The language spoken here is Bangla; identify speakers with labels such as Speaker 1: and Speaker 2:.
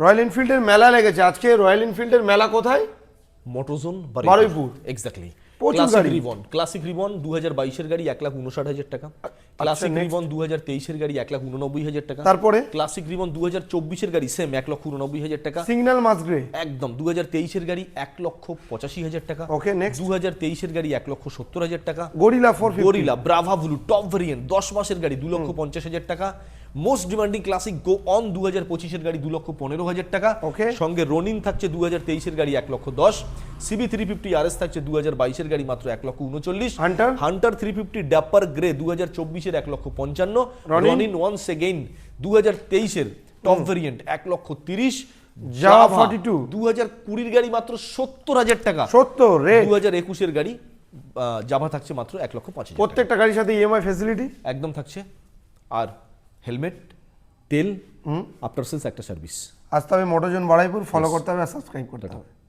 Speaker 1: রয়্যাল এনফিল্ডের মেলা লেগেছে আজকে। রয়্যাল এনফিল্ডের মেলা কোথায়?
Speaker 2: মোটোজোন
Speaker 1: বারুইপুর।
Speaker 2: এক্স্যাক্টলি।
Speaker 1: প্রচুর গাড়ি।
Speaker 2: ক্লাসিক রিবন 2022 এর গাড়ি 1,59,000 টাকা। ক্লাসিক রিবন 2023 এর গাড়ি 1,89,000 টাকা।
Speaker 1: তারপরে
Speaker 2: ক্লাসিক রিবন 2024 এর গাড়ি সেম 1,89,000 টাকা।
Speaker 1: সিগন্যাল মাসগ্রে
Speaker 2: একদম 2023 এর গাড়ি 1,85,000 টাকা।
Speaker 1: Okay next.
Speaker 2: 2023 এর গাড়ি 1,70,000 টাকা।
Speaker 1: Gorilla 450।
Speaker 2: Gorilla ব্রাভা blue top variant 10 মাসের গাড়ি 2,50,000 টাকা। Most demanding classic go on 2025 এর গাড়ি 2,15,000 টাকা।
Speaker 1: ওকে।
Speaker 2: সঙ্গে রনিন থাকছে 2023 এর গাড়ি 1,10,000। সিবি 350 আরএস থাকছে 2022 এর গাড়ি মাত্র 1,39,000। হান্টার 350 ড্যাপার গ্রে 2024 এর 1,55,000। রনিন ওয়ান্স এগেইন 2023 এর টপ ভেরিয়েন্ট 1,30,000।
Speaker 1: জাভা 42
Speaker 2: 2020 এর গাড়ি মাত্র 70,000 টাকা।
Speaker 1: 70 রেট।
Speaker 2: 2021 এর গাড়ি জাভা থাকছে মাত্র 1,05,000।
Speaker 1: প্রত্যেকটা গাড়ির সাথে ইএমআই ফ্যাসিলিটি
Speaker 2: একদম থাকছে। আর হেলমেট, তেল, আফটার সেলস একটা সার্ভিস।
Speaker 1: আসতে হবে মোটোজোন বারুইপুর, ফলো করতে হবে আর সাবস্ক্রাইব করতে হবে।